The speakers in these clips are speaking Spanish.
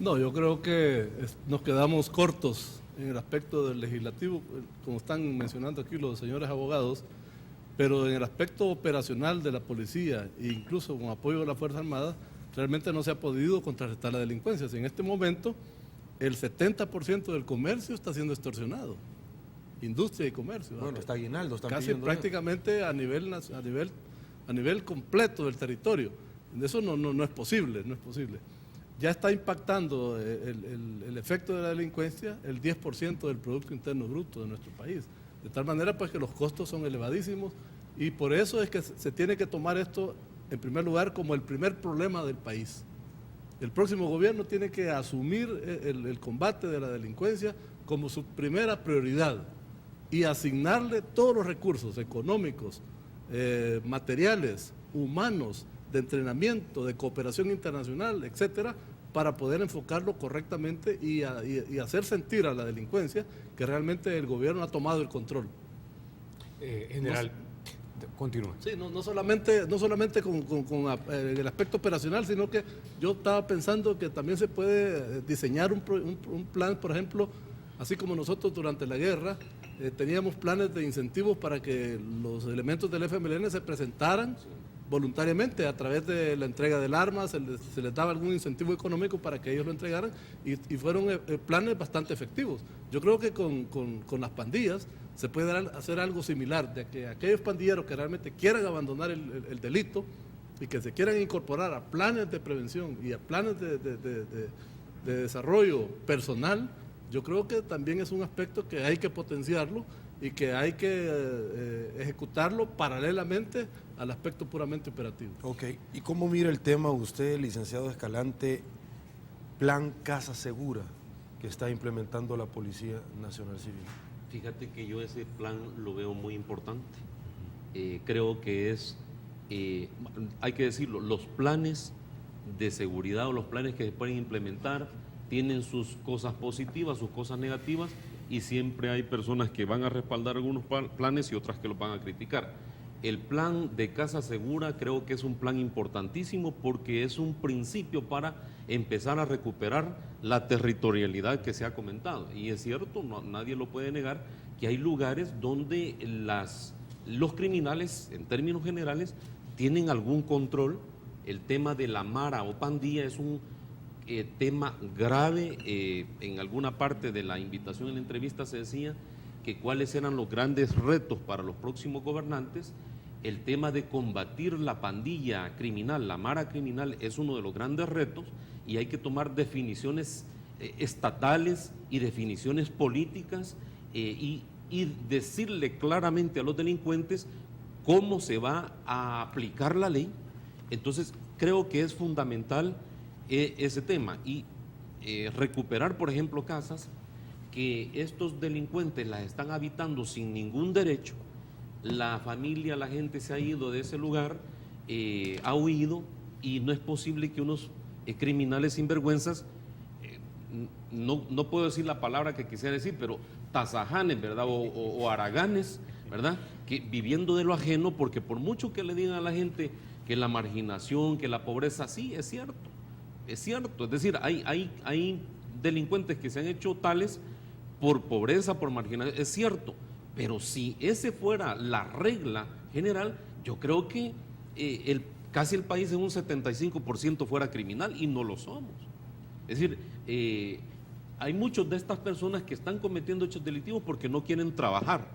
No, yo creo que nos quedamos cortos en el aspecto del legislativo, como están mencionando aquí los señores abogados, pero en el aspecto operacional de la policía, e incluso con apoyo de la Fuerza Armada, realmente no se ha podido contrarrestar la delincuencia. Si en este momento el 70% del comercio está siendo extorsionado, industria y comercio. Bueno, está aguinaldo, están casi pidiendo prácticamente a nivel completo del territorio. Eso no es posible, no es posible. Ya está impactando el efecto de la delincuencia el 10% del Producto Interno Bruto de nuestro país. De tal manera pues que los costos son elevadísimos y por eso es que se tiene que tomar esto en primer lugar como el primer problema del país. El próximo gobierno tiene que asumir el combate de la delincuencia como su primera prioridad y asignarle todos los recursos económicos, materiales, humanos, de entrenamiento, de cooperación internacional, etcétera, para poder enfocarlo correctamente y hacer sentir a la delincuencia que realmente el gobierno ha tomado el control. General, continúa. Sí, no solamente con el aspecto operacional, sino que yo estaba pensando que también se puede diseñar un plan, por ejemplo, así como nosotros durante la guerra teníamos planes de incentivos para que los elementos del FMLN se presentaran voluntariamente a través de la entrega del arma, se les daba algún incentivo económico para que ellos lo entregaran y fueron planes bastante efectivos. Yo creo que con las pandillas se puede hacer algo similar, de que aquellos pandilleros que realmente quieran abandonar el delito y que se quieran incorporar a planes de prevención y a planes de desarrollo personal, yo creo que también es un aspecto que hay que potenciarlo y que hay que ejecutarlo paralelamente al aspecto puramente operativo. Ok, ¿y cómo mira el tema usted, licenciado Escalante, Plan Casa Segura que está implementando la Policía Nacional Civil? Fíjate que yo ese plan lo veo muy importante. Creo que hay que decirlo, los planes de seguridad o los planes que se pueden implementar tienen sus cosas positivas, sus cosas negativas, y siempre hay personas que van a respaldar algunos planes y otras que los van a criticar. El plan de Casa Segura creo que es un plan importantísimo porque es un principio para empezar a recuperar la territorialidad que se ha comentado. Y es cierto, nadie lo puede negar, que hay lugares donde los criminales, en términos generales, tienen algún control. El tema de la mara o pandilla es un tema grave. En alguna parte de la invitación en la entrevista se decía que cuáles eran los grandes retos para los próximos gobernantes. El tema de combatir la pandilla criminal, la mara criminal, es uno de los grandes retos y hay que tomar definiciones estatales y definiciones políticas y decirle claramente a los delincuentes cómo se va a aplicar la ley. Entonces creo que es fundamental ese tema y recuperar, por ejemplo, casas que estos delincuentes las están habitando sin ningún derecho. La familia, la gente se ha ido de ese lugar, ha huido, y no es posible que unos criminales sinvergüenzas, no puedo decir la palabra que quisiera decir, pero tasajanes, ¿verdad? O haraganes, ¿verdad? Que viviendo de lo ajeno, porque por mucho que le digan a la gente que la marginación, que la pobreza, sí, es cierto. Es decir, hay delincuentes que se han hecho tales por pobreza, por marginación, es cierto. Pero si ese fuera la regla general, yo creo que casi el país en un 75% fuera criminal y no lo somos. Es decir, hay muchas de estas personas que están cometiendo hechos delictivos porque no quieren trabajar,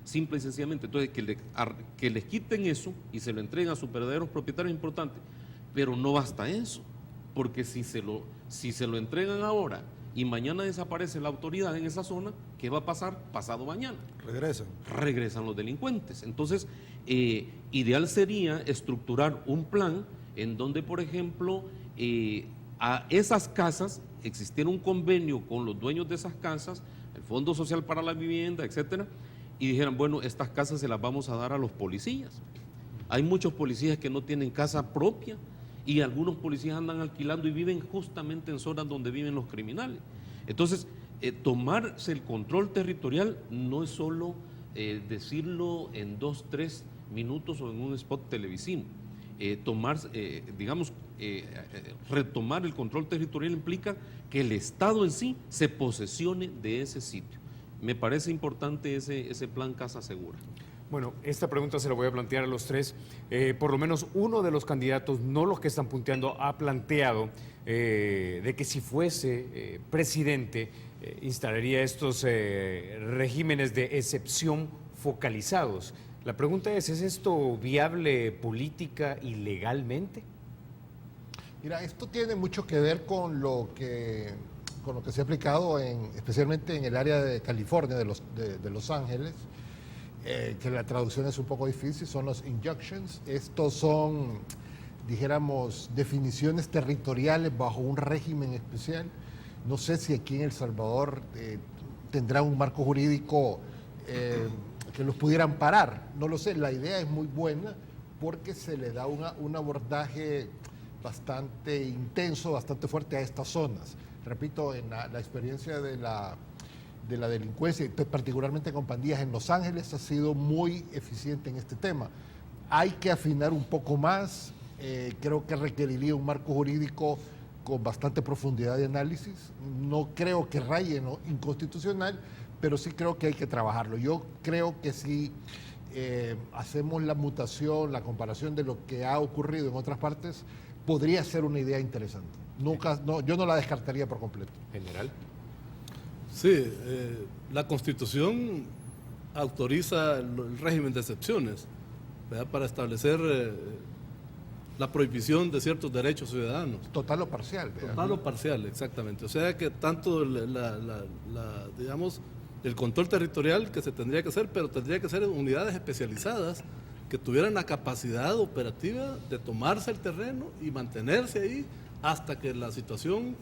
simple y sencillamente. Entonces, que les quiten eso y se lo entreguen a sus verdaderos propietarios es importante, pero no basta eso, porque si se lo entregan ahora y mañana desaparece la autoridad en esa zona, ¿qué va a pasar pasado mañana? Regresan los delincuentes. Entonces, ideal sería estructurar un plan en donde, por ejemplo, a esas casas existiera un convenio con los dueños de esas casas, el Fondo Social para la Vivienda, etcétera, y dijeran, bueno, estas casas se las vamos a dar a los policías. Hay muchos policías que no tienen casa propia, y algunos policías andan alquilando y viven justamente en zonas donde viven los criminales. Entonces, tomarse el control territorial no es solo decirlo en 2, 3 minutos o en un spot televisivo. Digamos, retomar el control territorial implica que el Estado en sí se posesione de ese sitio. Me parece importante ese plan Casa Segura. Bueno, esta pregunta se la voy a plantear a los tres. Por lo menos uno de los candidatos, no los que están punteando, ha planteado de que si fuese presidente instalaría estos regímenes de excepción focalizados. La pregunta es esto viable política y legalmente? Mira, esto tiene mucho que ver con lo que se ha aplicado especialmente en el área de California, de Los Ángeles, que la traducción es un poco difícil, son los injunctions. Estos son, dijéramos, definiciones territoriales bajo un régimen especial. No sé si aquí en El Salvador tendrá un marco jurídico que los pudieran parar, no lo sé. La idea es muy buena porque se le da un abordaje bastante intenso, bastante fuerte a estas zonas. Repito, en la experiencia de la delincuencia, y particularmente con pandillas en Los Ángeles, ha sido muy eficiente en este tema. Hay que afinar un poco más, creo que requeriría un marco jurídico con bastante profundidad de análisis. No creo que raye en lo inconstitucional, pero sí creo que hay que trabajarlo. Yo creo que si hacemos la mutación, la comparación de lo que ha ocurrido en otras partes, podría ser una idea interesante. Yo no la descartaría por completo. General. Sí, la Constitución autoriza el régimen de excepciones, ¿verdad?, para establecer la prohibición de ciertos derechos ciudadanos. Total o parcial. ¿verdad? Total o parcial, exactamente. O sea que tanto digamos, el control territorial que se tendría que hacer, pero tendría que ser unidades especializadas que tuvieran la capacidad operativa de tomarse el terreno y mantenerse ahí hasta que la situación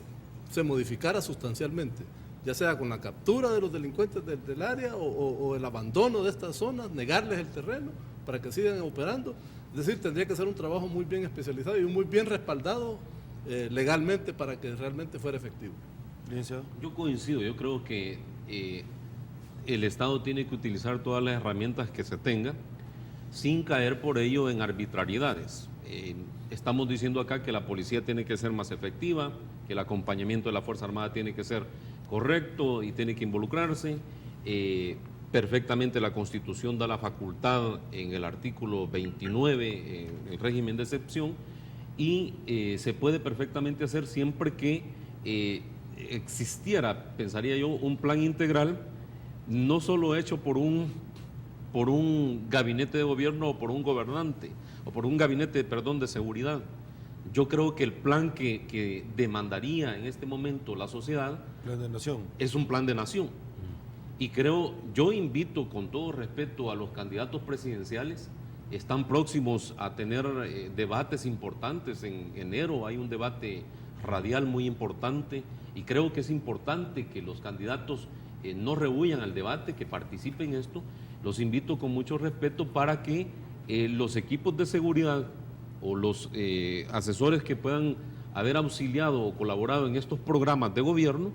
se modificara sustancialmente, ya sea con la captura de los delincuentes del área o el abandono de estas zonas, negarles el terreno para que sigan operando. Es decir, tendría que ser un trabajo muy bien especializado y muy bien respaldado legalmente para que realmente fuera efectivo. Licenciado. Yo coincido, yo creo que el Estado tiene que utilizar todas las herramientas que se tenga sin caer por ello en arbitrariedades. Estamos diciendo acá que la policía tiene que ser más efectiva, que el acompañamiento de la Fuerza Armada tiene que ser correcto y tiene que involucrarse. Perfectamente la Constitución da la facultad en el artículo 29, en el régimen de excepción, y se puede perfectamente hacer siempre que existiera, pensaría yo, un plan integral, no solo hecho por un gabinete de gobierno o por un gobernante, o por un gabinete, perdón, de seguridad. Yo creo que el plan que demandaría en este momento la sociedad Plan de nación. es un plan de nación. Y yo invito con todo respeto a los candidatos presidenciales, están próximos a tener debates importantes. En enero hay un debate radial muy importante y creo que es importante que los candidatos no rehuyan al debate, que participen en esto. Los invito con mucho respeto para que los equipos de seguridad o los asesores que puedan haber auxiliado o colaborado en estos programas de gobierno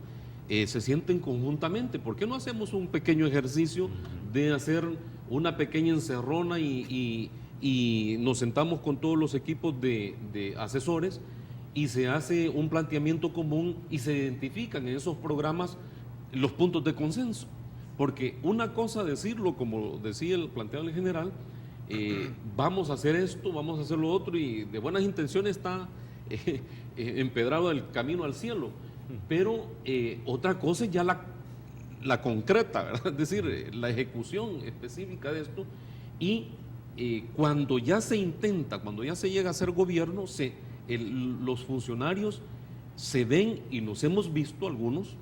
se sienten conjuntamente. ¿Por qué no hacemos un pequeño ejercicio de hacer una pequeña encerrona y nos sentamos con todos los equipos de asesores y se hace un planteamiento común y se identifican en esos programas los puntos de consenso? Porque una cosa decirlo, como decía el planteado el general, vamos a hacer esto, vamos a hacer lo otro, y de buenas intenciones está empedrado el camino al cielo. Pero otra cosa es ya la concreta, ¿verdad? Es decir, la ejecución específica de esto. Y cuando ya se intenta, cuando ya se llega a ser gobierno, los funcionarios se ven, y nos hemos visto algunos,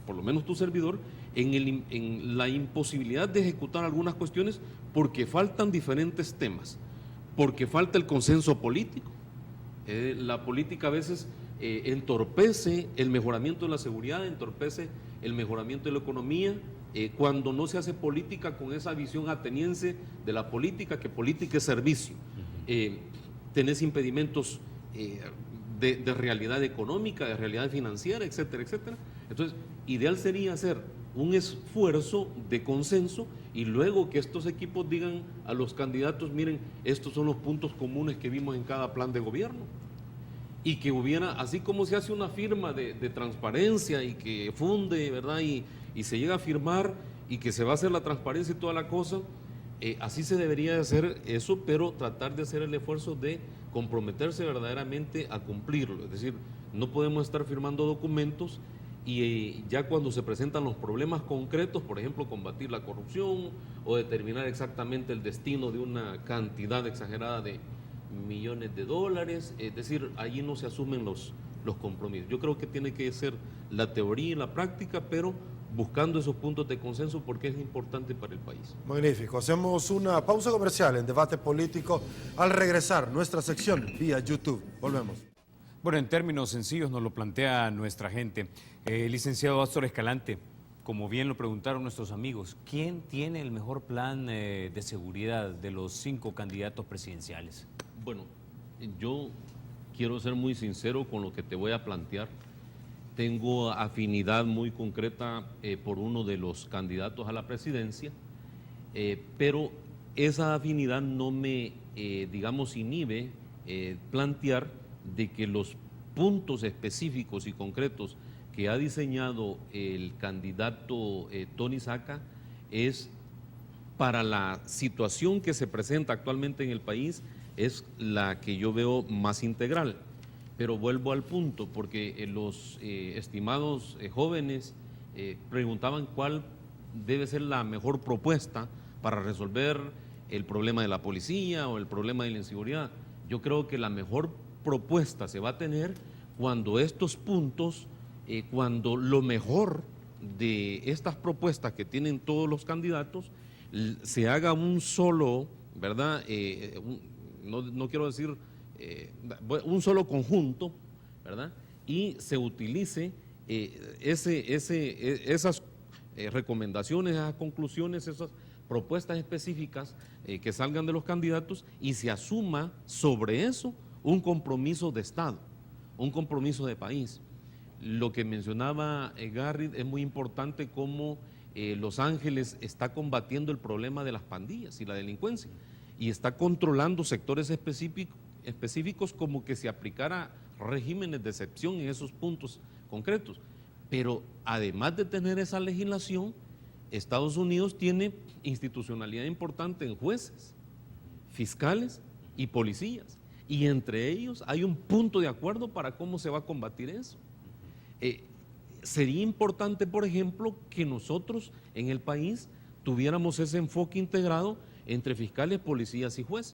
por lo menos tu servidor, en la imposibilidad de ejecutar algunas cuestiones porque faltan diferentes temas, porque falta el consenso político. La política a veces entorpece el mejoramiento de la seguridad, entorpece el mejoramiento de la economía, cuando no se hace política con esa visión ateniense de la política, que política es servicio. Tenés impedimentos de realidad económica, de realidad financiera, etcétera, etcétera. Entonces, ideal sería hacer un esfuerzo de consenso y luego que estos equipos digan a los candidatos, miren, estos son los puntos comunes que vimos en cada plan de gobierno. y que hubiera, así como se hace una firma de transparencia y que funde, ¿verdad? Y se llega a firmar y que se va a hacer la transparencia y toda la cosa, así se debería de hacer eso, pero tratar de hacer el esfuerzo de comprometerse verdaderamente a cumplirlo. Es decir, no podemos estar firmando documentos y ya cuando se presentan los problemas concretos, por ejemplo, combatir la corrupción o determinar exactamente el destino de una cantidad exagerada de millones de dólares, es decir, allí no se asumen los compromisos. Yo creo que tiene que ser la teoría y la práctica, pero buscando esos puntos de consenso porque es importante para el país. Magnífico. Hacemos una pausa comercial en Debate Político. Al regresar, nuestra sección vía YouTube. Volvemos. Bueno, en términos sencillos nos lo plantea nuestra gente. Licenciado Astor Escalante, como bien lo preguntaron nuestros amigos, ¿quién tiene el mejor plan de seguridad de los 5 candidatos presidenciales? Bueno, yo quiero ser muy sincero con lo que te voy a plantear. Tengo afinidad muy concreta por uno de los candidatos a la presidencia, pero esa afinidad no me, digamos, inhibe plantear de que los puntos específicos y concretos que ha diseñado el candidato Tony Saca es para la situación que se presenta actualmente en el país, es la que yo veo más integral. Pero vuelvo al punto, porque los estimados jóvenes preguntaban cuál debe ser la mejor propuesta para resolver el problema de la policía o el problema de la inseguridad. Yo creo que la mejor propuesta se va a tener cuando estos puntos, cuando lo mejor de estas propuestas que tienen todos los candidatos, se haga un solo, ¿verdad? No quiero decir un solo conjunto, ¿verdad? Y se utilice esas recomendaciones, esas conclusiones, esas propuestas específicas que salgan de los candidatos y se asuma sobre eso un compromiso de Estado, un compromiso de país. Lo que mencionaba Garrett es muy importante, cómo Los Ángeles está combatiendo el problema de las pandillas y la delincuencia y está controlando sectores específicos como que se aplicara regímenes de excepción en esos puntos concretos. Pero además de tener esa legislación, Estados Unidos tiene institucionalidad importante en jueces, fiscales y policías. Y entre ellos hay un punto de acuerdo para cómo se va a combatir eso. Sería importante, por ejemplo, que nosotros en el país tuviéramos ese enfoque integrado entre fiscales, policías y jueces.